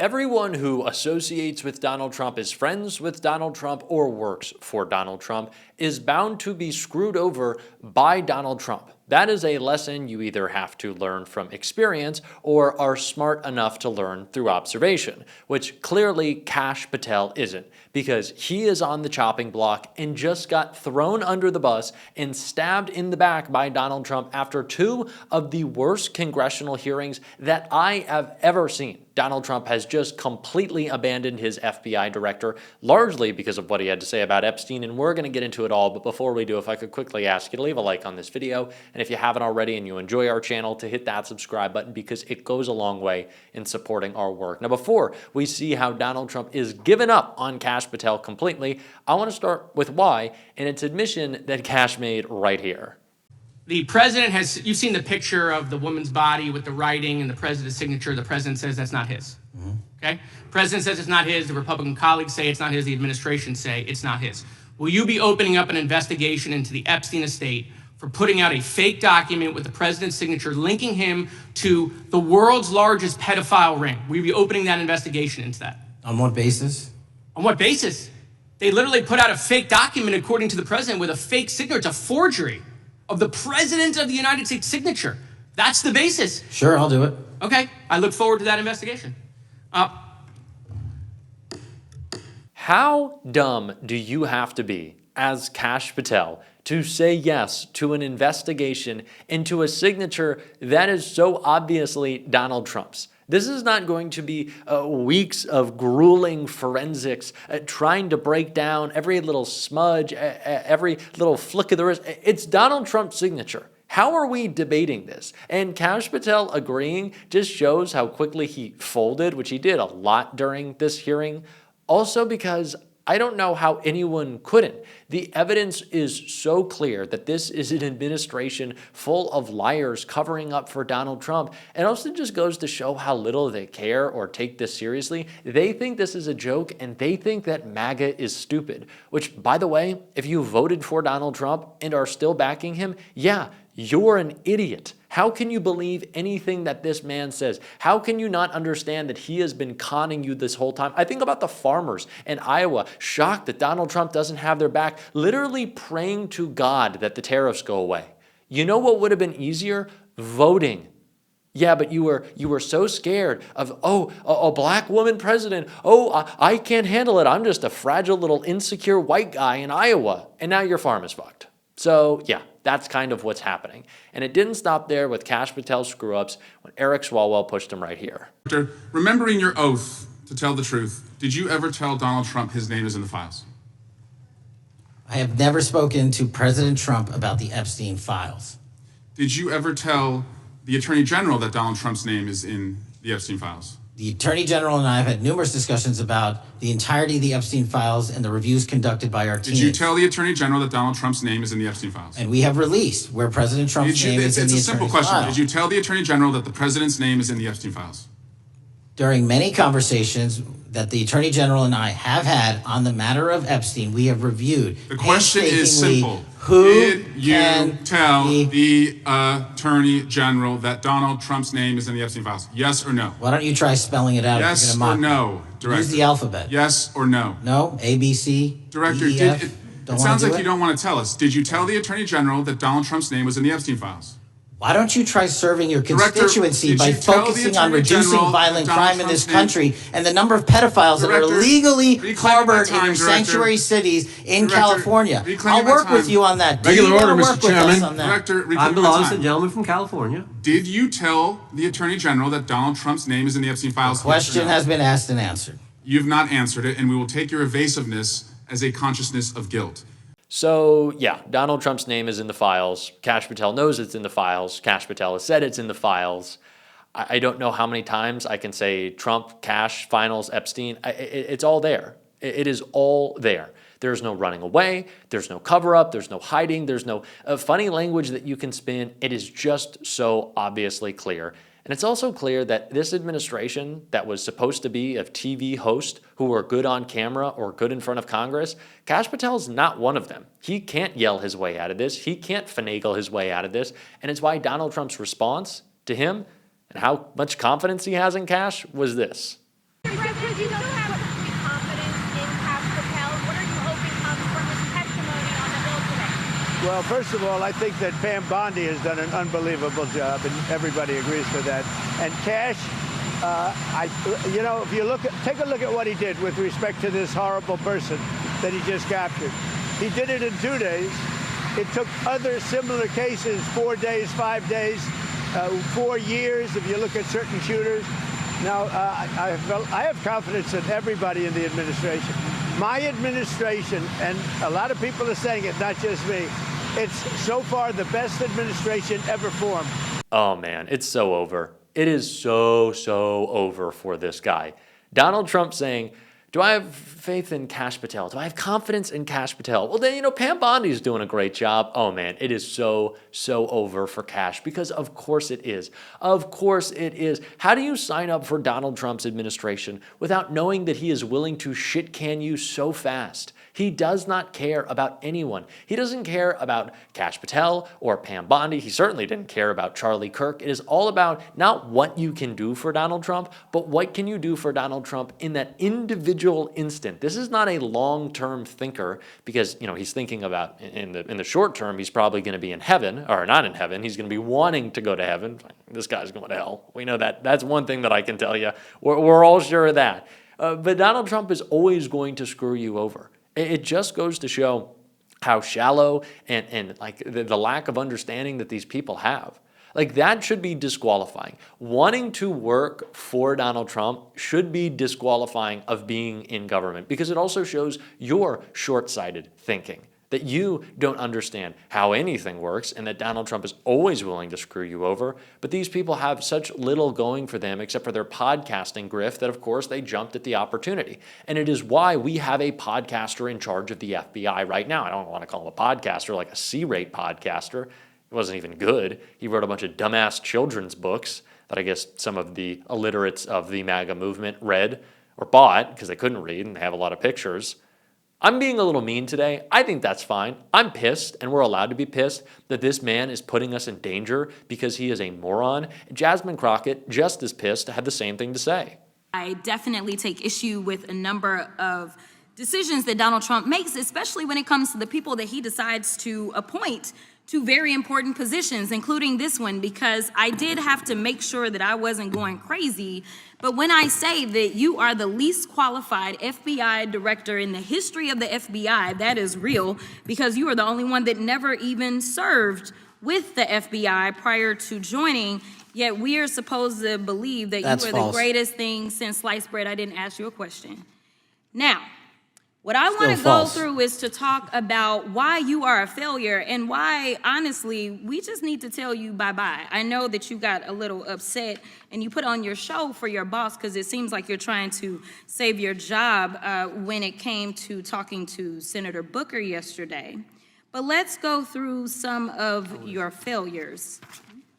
Everyone who associates with Donald Trump, is friends with Donald Trump, or works for Donald Trump is bound to be screwed over by Donald Trump. That is a lesson you either have to learn from experience or are smart enough to learn through observation, which clearly Kash Patel isn't, because he is on the chopping block and just got thrown under the bus and stabbed in the back by Donald Trump after two of the worst congressional hearings that I have ever seen. Donald Trump has just completely abandoned his FBI director, largely because of what he had to say about Epstein, and we're going to get into it all. But before we do, if I could quickly ask you to leave a like on this video, and if you haven't already and you enjoy our channel, to hit that subscribe button, because it goes a long way in supporting our work. Now, before we see how Donald Trump is giving up on Kash Patel completely, I want to start with why, and its admission that Kash made right here. The president has, you've seen the picture of the woman's body with the writing and the president's signature. The president says that's not his. Okay? The president says it's not his. The Republican colleagues say it's not his. The administration say it's not his. Will you be opening up an investigation into the Epstein estate for putting out a fake document with the president's signature linking him to the world's largest pedophile ring? Will you be opening that investigation into that? On what basis? On what basis? They literally put out a fake document, according to the president, with a fake signature. It's a forgery of the President of the United States signature. That's the basis. Sure, I'll do it. Okay, I look forward to that investigation. How dumb do you have to be as Kash Patel to say yes to an investigation into a signature that is so obviously Donald Trump's? This is not going to be weeks of grueling forensics trying to break down every little smudge, every little flick of the wrist. It's Donald Trump's signature. How are we debating this? And Kash Patel agreeing just shows how quickly he folded, which he did a lot during this hearing. Also because I don't know how anyone couldn't. The evidence is so clear that this is an administration full of liars covering up for Donald Trump. It also just goes to show how little they care or take this seriously. They think this is a joke, and they think that MAGA is stupid, which, by the way, if you voted for Donald Trump and are still backing him, yeah, you're an idiot. How can you believe anything that this man says? How can you not understand that he has been conning you this whole time? I think about the farmers in Iowa, shocked that Donald Trump doesn't have their back, literally praying to God that the tariffs go away. You know what would have been easier? Voting. Yeah, but you were so scared of, a black woman president. I can't handle it. I'm just a fragile little insecure white guy in Iowa. And now your farm is fucked. So yeah, that's kind of what's happening. And it didn't stop there with Kash Patel's screw-ups when Eric Swalwell pushed him right here. Remembering your oath to tell the truth, did you ever tell Donald Trump his name is in the files? I have never spoken to President Trump about the Epstein files. Did you ever tell the Attorney General that Donald Trump's name is in the Epstein files? The Attorney General and I have had numerous discussions about the entirety of the Epstein files and the reviews conducted by our team. Did you tell the Attorney General that Donald Trump's name is in the Epstein files? And we have released where President Trump's name is in the Attorney files. It's a simple question. Did you tell the Attorney General that the President's name is in the Epstein files? During many conversations that the Attorney General and I have had on the matter of Epstein, we have reviewed. The question is simple. Who did you tell the Attorney General that Donald Trump's name is in the Epstein files? Yes or no? Why don't you try spelling it out? Yes or no, Director? Use the alphabet. Yes or no? No, A, B, C, Director, D, E, F. it sounds like you don't want to tell us. Did you tell the Attorney General that Donald Trump's name was in the Epstein files? Why don't you try serving your constituency by focusing on reducing violent crime in this country and the number of pedophiles that are illegally harbored in your sanctuary cities in California? I'll work with you on that. Regular order, Mr. Chairman. I belong to the gentleman from California. Did you tell the Attorney General that Donald Trump's name is in the Epstein files? The question has been asked and answered. You've not answered it, and we will take your evasiveness as a consciousness of guilt. So yeah, Donald Trump's name is in the files. Kash Patel knows it's in the files. Kash Patel has said it's in the files. I don't know how many times I can say Trump, Kash, finals, Epstein. It's all there. It is all there. There's no running away. There's no cover-up. There's no hiding. There's no funny language that you can spin. It is just so obviously clear. And it's also clear that this administration that was supposed to be of TV hosts who were good on camera or good in front of Congress, Kash Patel's not one of them. He can't yell his way out of this. He can't finagle his way out of this. And it's why Donald Trump's response to him and how much confidence he has in Kash was this. Why Do you still have complete confidence in Kash Patel? What are you hoping comes from his testimony on the Hill today? Well, first of all, I think that Pam Bondi has done an unbelievable job, and everybody agrees with that. And Kash, if you take a look at what he did with respect to this horrible person that he just captured. He did it in 2 days. It took other similar cases 4 days, 5 days, 4 years, if you look at certain shooters. Now, I have confidence in everybody in the administration. My administration, and a lot of people are saying it, not just me, it's so far the best administration ever formed. Oh man, it's so over. It is so over for this guy. Donald Trump saying, do I have faith in Kash Patel? Do I have confidence in Kash Patel? Well, then, Pam Bondi's doing a great job. Oh, man, it is so over for Kash because of course it is. Of course it is. How do you sign up for Donald Trump's administration without knowing that he is willing to shit-can you so fast? He does not care about anyone. He doesn't care about Kash Patel or Pam Bondi. He certainly didn't care about Charlie Kirk. It is all about not what you can do for Donald Trump, but what can you do for Donald Trump in that individual instant. This is not a long-term thinker because, he's thinking about in the short term, he's probably going to be in heaven, or not in heaven. He's going to be wanting to go to heaven. This guy's going to hell. We know that. That's one thing that I can tell you. We're all sure of that. But Donald Trump is always going to screw you over. It just goes to show how shallow and like the lack of understanding that these people have. Like, that should be disqualifying. Wanting to work for Donald Trump should be disqualifying of being in government because it also shows your short-sighted thinking, that you don't understand how anything works and that Donald Trump is always willing to screw you over. But these people have such little going for them except for their podcasting grift that, of course, they jumped at the opportunity. And it is why we have a podcaster in charge of the FBI right now. I don't want to call him a podcaster, like a C-rate podcaster. It wasn't even good. He wrote a bunch of dumbass children's books that I guess some of the illiterates of the MAGA movement read or bought because they couldn't read and they have a lot of pictures. I'm being a little mean today. I think that's fine. I'm pissed, and we're allowed to be pissed that this man is putting us in danger because he is a moron. Jasmine Crockett, just as pissed, had the same thing to say. I definitely take issue with a number of decisions that Donald Trump makes, especially when it comes to the people that he decides to appoint to very important positions, including this one, because I did have to make sure that I wasn't going crazy. But when I say that you are the least qualified FBI director in the history of the FBI, that is real, because you are the only one that never even served with the FBI prior to joining, yet we are supposed to believe that That's you are false. the greatest thing since sliced bread. I didn't ask you a question. Now, what I want to go through is to talk about why you are a failure and why, honestly, we just need to tell you bye-bye. I know that you got a little upset and you put on your show for your boss because it seems like you're trying to save your job when it came to talking to Senator Booker yesterday. But let's go through some of your failures.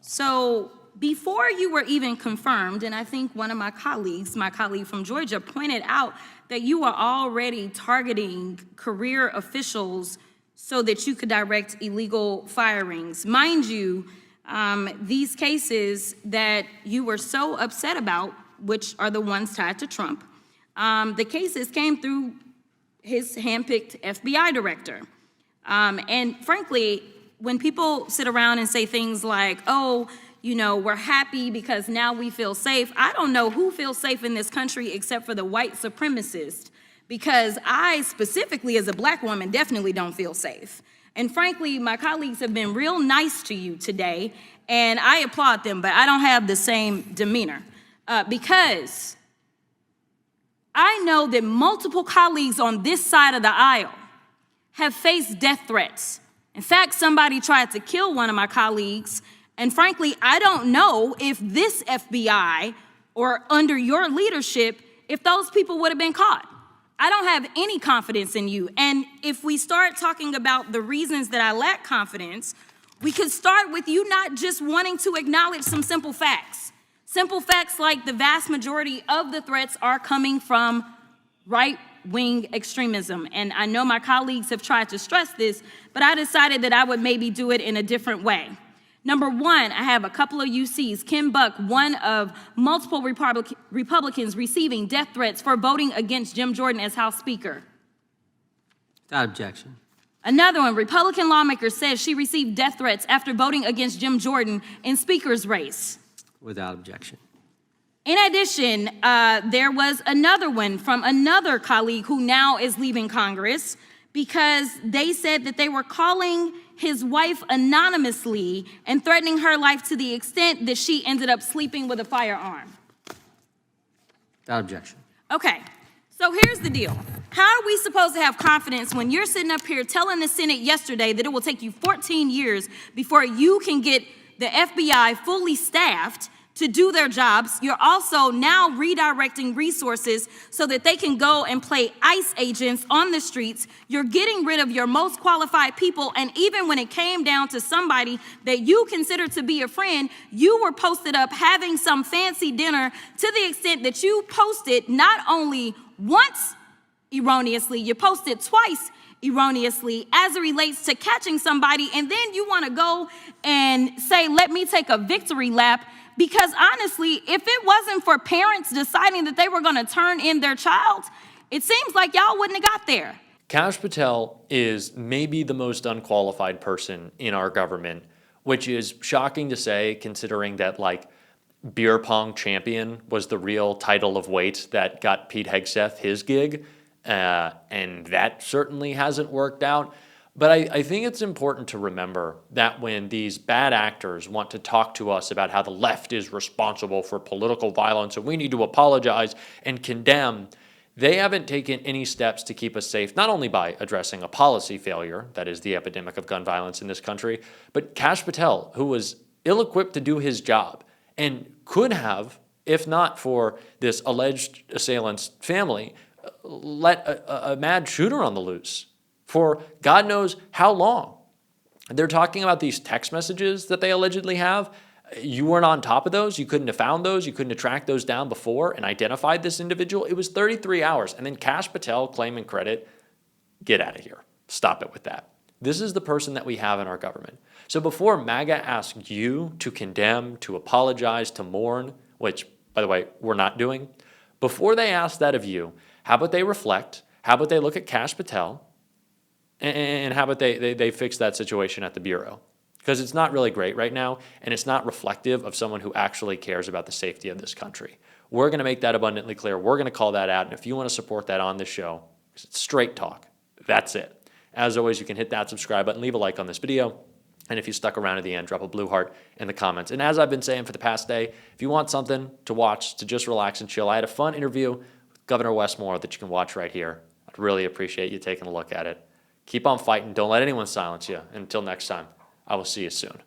So before you were even confirmed, and I think one of my colleague from Georgia, pointed out that you are already targeting career officials so that you could direct illegal firings. Mind you, these cases that you were so upset about, which are the ones tied to Trump, the cases came through his handpicked FBI director. And frankly, when people sit around and say things like, oh, we're happy because now we feel safe. I don't know who feels safe in this country except for the white supremacists, because I specifically as a black woman definitely don't feel safe. And frankly, my colleagues have been real nice to you today, and I applaud them, but I don't have the same demeanor because I know that multiple colleagues on this side of the aisle have faced death threats. In fact, somebody tried to kill one of my colleagues. And frankly, I don't know if this FBI or under your leadership, if those people would have been caught. I don't have any confidence in you. And if we start talking about the reasons that I lack confidence, we could start with you not just wanting to acknowledge some simple facts. Simple facts like the vast majority of the threats are coming from right-wing extremism. And I know my colleagues have tried to stress this, but I decided that I would maybe do it in a different way. Number one, I have a couple of UCs. Kim Buck, one of multiple Republicans receiving death threats for voting against Jim Jordan as House Speaker. Without objection. Another one, Republican lawmaker says she received death threats after voting against Jim Jordan in Speaker's race. Without objection. In addition, there was another one from another colleague who now is leaving Congress because they said that they were calling his wife anonymously and threatening her life to the extent that she ended up sleeping with a firearm. Without objection. Okay, so here's the deal. How are we supposed to have confidence when you're sitting up here telling the Senate yesterday that it will take you 14 years before you can get the FBI fully staffed to do their jobs? You're also now redirecting resources so that they can go and play ICE agents on the streets. You're getting rid of your most qualified people, and even when it came down to somebody that you consider to be a friend, you were posted up having some fancy dinner to the extent that you posted not only once erroneously, you posted twice erroneously as it relates to catching somebody, and then you want to go and say, let me take a victory lap. Because honestly, if it wasn't for parents deciding that they were going to turn in their child, it seems like y'all wouldn't have got there. Kash Patel is maybe the most unqualified person in our government, which is shocking to say considering that like beer pong champion was the real title of weight that got Pete Hegseth his gig. And that certainly hasn't worked out. But I think it's important to remember that when these bad actors want to talk to us about how the left is responsible for political violence and we need to apologize and condemn, they haven't taken any steps to keep us safe, not only by addressing a policy failure, that is the epidemic of gun violence in this country, but Kash Patel, who was ill-equipped to do his job and could have, if not for this alleged assailant's family, let a mad shooter on the loose for God knows how long. They're talking about these text messages that they allegedly have. You weren't on top of those. You couldn't have found those. You couldn't have tracked those down before and identified this individual. It was 33 hours. And then Kash Patel claiming credit. Get out of here. Stop it with that. This is the person that we have in our government. So before MAGA asks you to condemn, to apologize, to mourn, which, by the way, we're not doing, before they ask that of you, how about they reflect? How about they look at Kash Patel? And how about they fix that situation at the Bureau? Because it's not really great right now, and it's not reflective of someone who actually cares about the safety of this country. We're going to make that abundantly clear. We're going to call that out, and if you want to support that on this show, it's straight talk. That's it. As always, you can hit that subscribe button, leave a like on this video, and if you stuck around to the end, drop a blue heart in the comments. And as I've been saying for the past day, if you want something to watch, to just relax and chill, I had a fun interview with Governor Westmore that you can watch right here. I'd really appreciate you taking a look at it. Keep on fighting. Don't let anyone silence you. Until next time, I will see you soon.